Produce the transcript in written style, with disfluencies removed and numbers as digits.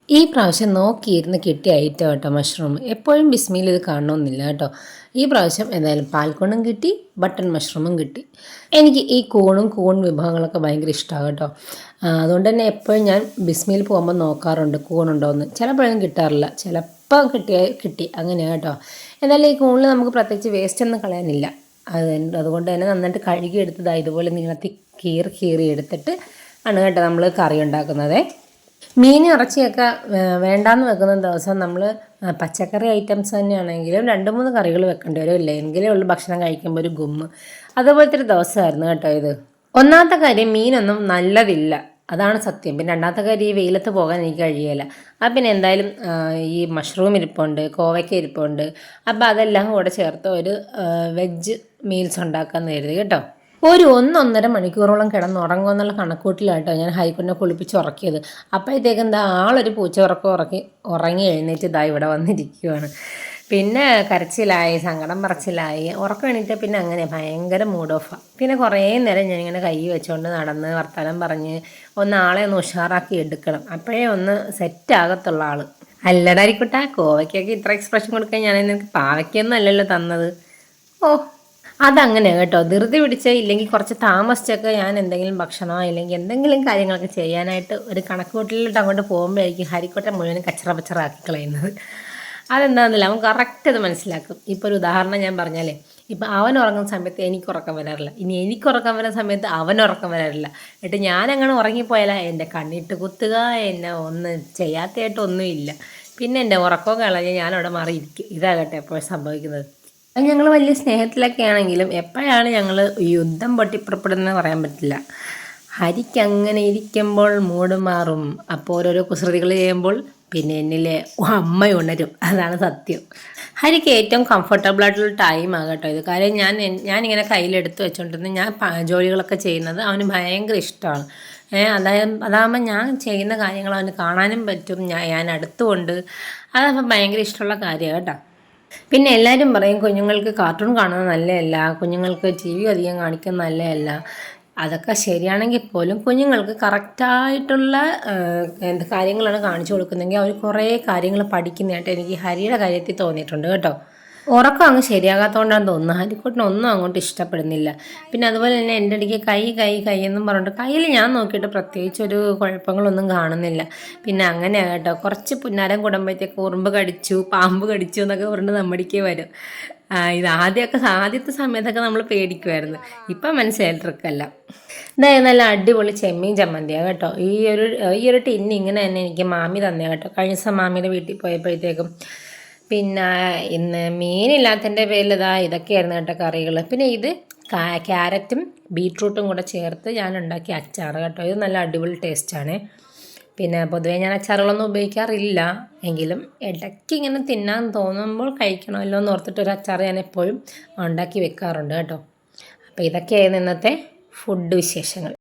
ഈ പ്രാവശ്യം നോക്കിയിരുന്ന് കിട്ടിയ ഐറ്റം കേട്ടോ മഷ്റൂം. എപ്പോഴും ബിസ്മിയിൽ ഇത് കാണണമെന്നില്ല കേട്ടോ. ഈ പ്രാവശ്യം എന്തായാലും പാൽക്കൊണ്ടും കിട്ടി, ബട്ടൺ മഷ്റൂമും കിട്ടി. എനിക്ക് ഈ കൂൺ വിഭവങ്ങളൊക്കെ ഭയങ്കര ഇഷ്ടമാണ് കേട്ടോ. അതുകൊണ്ട് തന്നെ എപ്പോഴും ഞാൻ ബിസ്മിയിൽ പോകുമ്പോൾ നോക്കാറുണ്ട് കൂണുണ്ടോ എന്ന്. ചിലപ്പോഴൊന്നും കിട്ടാറില്ല, ചിലപ്പോൾ കിട്ടി അങ്ങനെയാണ് കേട്ടോ. എന്തായാലും ഈ കൂണിൽ നമുക്ക് പ്രത്യേകിച്ച് വേസ്റ്റ് ഒന്നും കളയാനില്ല. അതുകൊണ്ട് തന്നെ നന്നായിട്ട് കഴുകി എടുത്തതാണ് ഇതുപോലെ നീളത്തിൽ കീറി എടുത്തിട്ട് ആണ് കേട്ടോ നമ്മൾ കറി ഉണ്ടാക്കുന്നത്. മീൻ ഇറച്ചിയൊക്കെ വേണ്ടാന്ന് വെക്കുന്ന ദിവസം നമ്മൾ പച്ചക്കറി ഐറ്റംസ് തന്നെയാണെങ്കിലും 2-3 കറികൾ വെക്കേണ്ടി വരും, ഇല്ല എങ്കിലേ ഉള്ളൂ ഭക്ഷണം കഴിക്കുമ്പോൾ ഒരു ഗുമ്മ്. അതുപോലത്തെ ഒരു ദിവസമായിരുന്നു കേട്ടോ ഇത്. ഒന്നാമത്തെ കാര്യം, മീനൊന്നും നല്ലതില്ല, അതാണ് സത്യം. പിന്നെ രണ്ടാമത്തെ കാര്യം, ഈ വെയിലത്ത് പോകാൻ എനിക്ക് കഴിയില്ല. പിന്നെ എന്തായാലും ഈ മഷ്റൂം ഇരിപ്പുണ്ട്, കോവയ്ക്ക ഇരിപ്പുണ്ട്. അപ്പോൾ അതെല്ലാം കൂടെ ചേർത്ത് ഒരു വെജ് മീൽസ് ഉണ്ടാക്കാമെന്ന് കരുതി കേട്ടോ. ഒരു 1-1.5 മണിക്കൂറോളം കിടന്നുറങ്ങുമെന്നുള്ള കണക്കൂട്ടിലാട്ടോ ഞാൻ ഹൈക്കുണ്ടെ കുളിപ്പിച്ച് ഉറക്കിയത്. അപ്പോഴത്തേക്കും എന്താ ആളൊരു പൂച്ച ഉറങ്ങി എഴുന്നേറ്റ് ഇതാ ഇവിടെ വന്നിരിക്കുവാണ്. പിന്നെ കരച്ചിലായി, സങ്കടം പറച്ചിലായി. ഉറക്കം എണീറ്റ് പിന്നെ അങ്ങനെ ഭയങ്കര മൂഡ് ഓഫാണ്. പിന്നെ കുറേ നേരം ഞാനിങ്ങനെ കൈ വെച്ചുകൊണ്ട് നടന്ന് വർത്തമാനം പറഞ്ഞ് ആളെ ഒന്ന് ഉഷാറാക്കി എടുക്കണം, അപ്പോഴേ ഒന്ന് സെറ്റാകത്തുള്ള ആൾ. അല്ലടായിരിക്കട്ടെ, കോവയ്ക്കൊക്കെ ഇത്ര എക്സ്പ്രഷൻ കൊടുക്കാൻ ഞാൻ നിനക്ക് പാവയ്ക്കൊന്നും അല്ലല്ലോ തന്നത്. ഓ, അതങ്ങനെ കേട്ടോ. ധൃതി പിടിച്ച് ഇല്ലെങ്കിൽ കുറച്ച് താമസിച്ചൊക്കെ ഞാൻ എന്തെങ്കിലും ഭക്ഷണമോ ഇല്ലെങ്കിൽ എന്തെങ്കിലും കാര്യങ്ങളൊക്കെ ചെയ്യാനായിട്ട് ഒരു കണക്കുകൂട്ടലിട്ട് അങ്ങോട്ട് പോകുമ്പോഴായിരിക്കും ഹരിക്കോട്ടെ മുഴുവൻ കച്ചറാക്കി കളയുന്നത്. അതെന്താണെന്നില്ല, അവൻ കറക്റ്റ് അത് മനസ്സിലാക്കും. ഇപ്പോൾ ഒരു ഉദാഹരണം ഞാൻ പറഞ്ഞാലേ, ഇപ്പം അവൻ ഉറങ്ങുന്ന സമയത്ത് എനിക്ക് ഉറക്കം വരാറില്ല, ഇനി എനിക്ക് ഉറക്കം വരുന്ന സമയത്ത് അവൻ ഉറക്കം വരാറില്ല. എന്നിട്ട് ഞാനങ്ങനെ ഉറങ്ങിപ്പോയാലാ എൻ്റെ കണ്ണിട്ട് കുത്തുക, എന്നെ ഒന്നും ചെയ്യാത്തതായിട്ടൊന്നുമില്ല. പിന്നെ എൻ്റെ ഉറക്കമൊക്കെ കളഞ്ഞ് ഞാനവിടെ മാറിയിരിക്കും. ഇതാകട്ടെ എപ്പോഴും സംഭവിക്കുന്നത്. ഞങ്ങൾ വലിയ സ്നേഹത്തിലൊക്കെ ആണെങ്കിലും എപ്പോഴാണ് ഞങ്ങൾ യുദ്ധം പൊട്ടിപ്പുറപ്പെടുന്നതെന്ന് പറയാൻ പറ്റില്ല. ഹരിക്ക് അങ്ങനെ ഇരിക്കുമ്പോൾ മൂഡ് മാറും. അപ്പോൾ ഓരോരോ കുസൃതികൾ ചെയ്യുമ്പോൾ പിന്നെ എന്നിലെ അമ്മ ഉണരും, അതാണ് സത്യം. ഹരിക്ക് ഏറ്റവും കംഫർട്ടബിൾ ആയിട്ടുള്ള ടൈമാണ് കേട്ടോ ഇത്. കാര്യം ഞാനിങ്ങനെ കയ്യിലെടുത്ത് വെച്ചുകൊണ്ടിരുന്ന് ഞാൻ ജോലികളൊക്കെ ചെയ്യുന്നത് അവന് ഭയങ്കര ഇഷ്ടമാണ്. അതാകുമ്പോൾ ഞാൻ ചെയ്യുന്ന കാര്യങ്ങൾ അവന് കാണാനും പറ്റും, ഞാൻ അടുത്തുകൊണ്ട്. അതപ്പോൾ ഭയങ്കര ഇഷ്ടമുള്ള കാര്യമാണ് കേട്ടോ. പിന്നെ എല്ലാവരും പറയും കുഞ്ഞുങ്ങൾക്ക് കാർട്ടൂൺ കാണുന്നത് നല്ലതല്ല, കുഞ്ഞുങ്ങൾക്ക് TV അധികം കാണിക്കുന്നത് നല്ലതല്ല. അതൊക്കെ ശരിയാണെങ്കിൽ പോലും കുഞ്ഞുങ്ങൾക്ക് കറക്റ്റായിട്ടുള്ള കാര്യങ്ങളാണ് കാണിച്ചു കൊടുക്കുന്നതെങ്കിൽ അവർ കുറേ കാര്യങ്ങൾ പഠിക്കുന്നതായിട്ട് എനിക്ക് ഹരിയുടെ കാര്യത്തിൽ തോന്നിയിട്ടുണ്ട് കേട്ടോ. ഉറക്കം അങ്ങ് ശരിയാകാത്തതുകൊണ്ടാണ് തോന്നുന്നത് ഹരിക്കുട്ടിനൊന്നും അങ്ങോട്ട് ഇഷ്ടപ്പെടുന്നില്ല. പിന്നെ അതുപോലെ തന്നെ എൻ്റെ ഇടയ്ക്ക് കൈ എന്നും പറഞ്ഞിട്ട് കയ്യിൽ ഞാൻ നോക്കിയിട്ട് പ്രത്യേകിച്ച് ഒരു കുഴപ്പങ്ങളൊന്നും കാണുന്നില്ല. പിന്നെ അങ്ങനെയാണ് കേട്ടോ, കുറച്ച് പുന്നാരം കൂടുമ്പോഴത്തേക്ക് ഉറുമ്പ് കടിച്ചു, പാമ്പ് കടിച്ചു എന്നൊക്കെ പറഞ്ഞിട്ട് നമ്മടിക്കേ വരും. ഇത് ആദ്യത്തെ സമയത്തൊക്കെ നമ്മൾ പേടിക്കുമായിരുന്നു. ഇപ്പം മനസ്സിലായി ട്രിക്കല്ല. ഇതായത് നല്ല അടിപൊളി ചെമ്മീൻ ചമ്മന്തിയാണ് കേട്ടോ. ഈ ഒരു ടിന്ന് ഇങ്ങനെ തന്നെ എനിക്ക് മാമി തന്നെ കേട്ടോ. കഴിഞ്ഞ ദിവസം മാമിയുടെ വീട്ടിൽ പോയപ്പോഴത്തേക്കും. പിന്നെ ഇന്ന് മീനില്ലാത്തതിൻ്റെ പേരിൽ ഇതൊക്കെയായിരുന്നു കേട്ടോ കറികൾ. പിന്നെ ഇത് ക്യാരറ്റും ബീട്രൂട്ടും കൂടെ ചേർത്ത് ഞാൻ ഉണ്ടാക്കിയ അച്ചാർ കേട്ടോ. ഇത് നല്ല അടിപൊളി ടേസ്റ്റാണ്. പിന്നെ പൊതുവേ ഞാൻ അച്ചാറുകളൊന്നും ഉപയോഗിക്കാറില്ല, എങ്കിലും ഇടയ്ക്ക് ഇങ്ങനെ തിന്നാൻ തോന്നുമ്പോൾ കഴിക്കണമല്ലോ എന്ന് ഓർത്തിട്ടൊരു അച്ചാർ ഞാൻ എപ്പോഴും ഉണ്ടാക്കി വെക്കാറുണ്ട് കേട്ടോ. അപ്പോൾ ഇതൊക്കെയായിരുന്നു ഇന്നത്തെ ഫുഡ് വിശേഷങ്ങൾ.